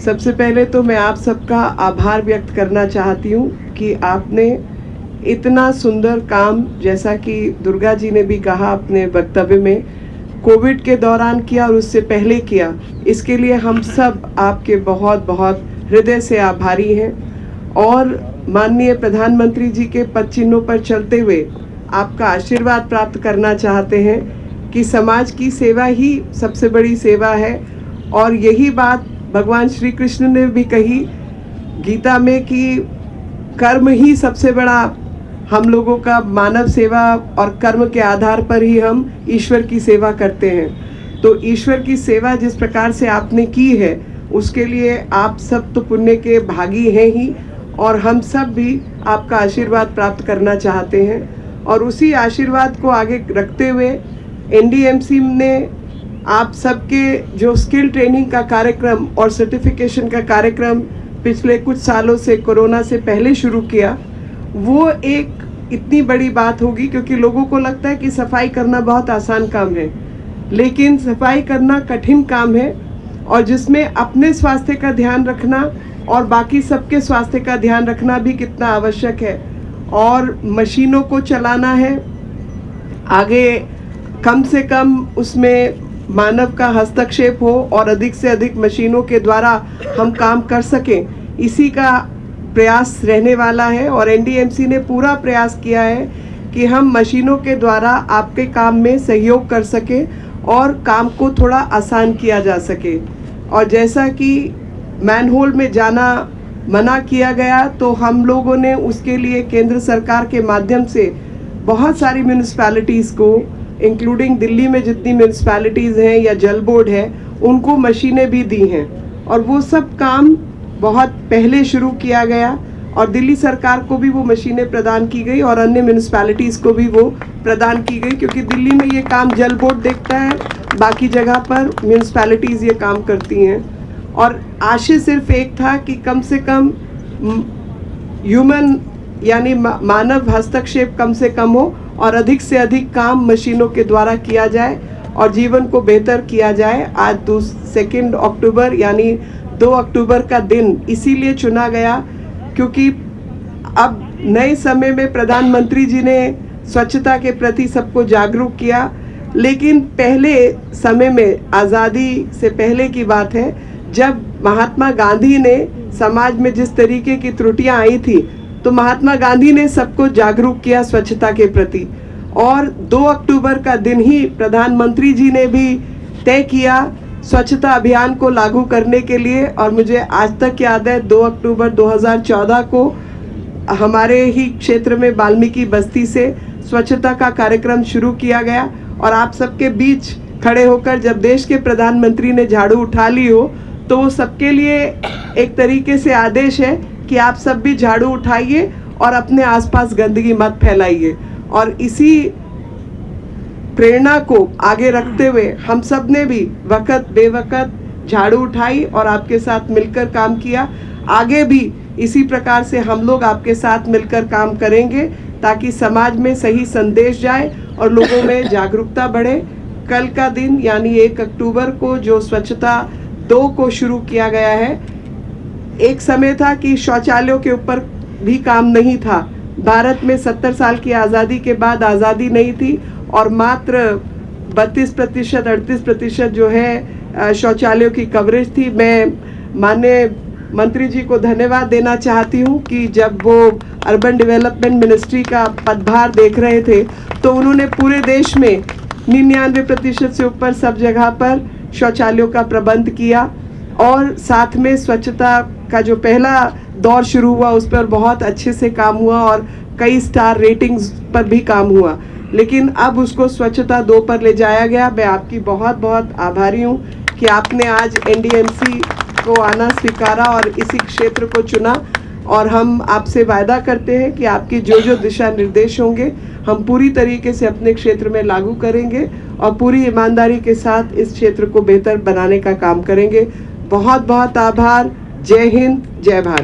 सबसे पहले तो मैं आप सबका आभार व्यक्त करना चाहती हूँ कि आपने इतना सुंदर काम, जैसा कि दुर्गा जी ने भी कहा अपने वक्तव्य में, कोविड के दौरान किया और उससे पहले किया। इसके लिए हम सब आपके बहुत बहुत हृदय से आभारी हैं। और माननीय प्रधानमंत्री जी के पद चिन्हों पर चलते हुए आपका आशीर्वाद प्राप्त करना चाहते हैं कि समाज की सेवा ही सबसे बड़ी सेवा है। और यही बात भगवान श्री कृष्ण ने भी कही गीता में कि कर्म ही सबसे बड़ा हम लोगों का, मानव सेवा और कर्म के आधार पर ही हम ईश्वर की सेवा करते हैं। तो ईश्वर की सेवा जिस प्रकार से आपने की है उसके लिए आप सब तो पुण्य के भागी हैं ही, और हम सब भी आपका आशीर्वाद प्राप्त करना चाहते हैं। और उसी आशीर्वाद को आगे रखते हुए एनडीएमसी ने आप सबके जो स्किल ट्रेनिंग का कार्यक्रम और सर्टिफिकेशन का कार्यक्रम पिछले कुछ सालों से, कोरोना से पहले शुरू किया, वो एक इतनी बड़ी बात होगी क्योंकि लोगों को लगता है कि सफाई करना बहुत आसान काम है, लेकिन सफाई करना कठिन काम है और जिसमें अपने स्वास्थ्य का ध्यान रखना और बाकी सबके स्वास्थ्य का ध्यान रखना भी कितना आवश्यक है। और मशीनों को चलाना है, आगे कम से कम उसमें मानव का हस्तक्षेप हो और अधिक से अधिक मशीनों के द्वारा हम काम कर सकें, इसी का प्रयास रहने वाला है। और एनडीएमसी ने पूरा प्रयास किया है कि हम मशीनों के द्वारा आपके काम में सहयोग कर सकें और काम को थोड़ा आसान किया जा सके। और जैसा कि मैनहोल में जाना मना किया गया, तो हम लोगों ने उसके लिए केंद्र सरकार के माध्यम से बहुत सारी म्यूनिसिपैलिटीज़ को, इंक्लूडिंग दिल्ली में जितनी म्यूनिसिपैलिटीज़ हैं या जल बोर्ड है, उनको मशीनें भी दी हैं। और वो सब काम बहुत पहले शुरू किया गया और दिल्ली सरकार को भी वो मशीनें प्रदान की गई और अन्य म्यूनिसिपैलिटीज़ को भी वो प्रदान की गई, क्योंकि दिल्ली में ये काम जल बोर्ड देखता है, बाकी जगह पर म्यूनिसिपैलिटीज़ ये काम करती हैं। और आशय सिर्फ एक था कि कम से कम ह्यूमन यानी मानव हस्तक्षेप कम से कम हो और अधिक से अधिक काम मशीनों के द्वारा किया जाए और जीवन को बेहतर किया जाए। आज 2 अक्टूबर यानी 2 अक्टूबर का दिन इसीलिए चुना गया क्योंकि अब नए समय में प्रधानमंत्री जी ने स्वच्छता के प्रति सबको जागरूक किया, लेकिन पहले समय में, आज़ादी से पहले की बात है, जब महात्मा गांधी ने समाज में जिस तरीके की त्रुटियां आई थी, तो महात्मा गांधी ने सबको जागरूक किया स्वच्छता के प्रति। और 2 अक्टूबर का दिन ही प्रधानमंत्री जी ने भी तय किया स्वच्छता अभियान को लागू करने के लिए। और मुझे आज तक याद है 2 अक्टूबर 2014 को हमारे ही क्षेत्र में वाल्मीकि बस्ती से स्वच्छता का कार्यक्रम शुरू किया गया। और आप सबके बीच खड़े होकर जब देश के प्रधानमंत्री ने झाड़ू उठा ली हो, तो वो सबके लिए एक तरीके से आदेश है कि आप सब भी झाड़ू उठाइए और अपने आसपास गंदगी मत फैलाइए। और इसी प्रेरणा को आगे रखते हुए हम सब ने भी वक्त बेवक्त झाड़ू उठाई और आपके साथ मिलकर काम किया। आगे भी इसी प्रकार से हम लोग आपके साथ मिलकर काम करेंगे ताकि समाज में सही संदेश जाए और लोगों में जागरूकता बढ़े। कल का दिन यानी 1 अक्टूबर को जो स्वच्छता 2 को शुरू किया गया है, एक समय था कि शौचालयों के ऊपर भी काम नहीं था। भारत में 70 साल की आज़ादी के बाद आज़ादी नहीं थी और मात्र 32% 38% जो है शौचालयों की कवरेज थी। मैं माननीय मंत्री जी को धन्यवाद देना चाहती हूँ कि जब वो अर्बन डेवलपमेंट मिनिस्ट्री का पदभार देख रहे थे, तो उन्होंने पूरे देश में 99% से ऊपर सब जगह पर शौचालयों का प्रबंध किया। और साथ में स्वच्छता का जो पहला दौर शुरू हुआ उस पर बहुत अच्छे से काम हुआ और कई स्टार रेटिंग्स पर भी काम हुआ। लेकिन अब उसको स्वच्छता 2 पर ले जाया गया। मैं आपकी बहुत बहुत आभारी हूँ कि आपने आज एनडीएमसी को आना स्वीकारा और इसी क्षेत्र को चुना। और हम आपसे वायदा करते हैं कि आपकी जो जो दिशा निर्देश होंगे हम पूरी तरीके से अपने क्षेत्र में लागू करेंगे और पूरी ईमानदारी के साथ इस क्षेत्र को बेहतर बनाने का काम करेंगे। बहुत बहुत आभार। जय हिंद, जय भारत।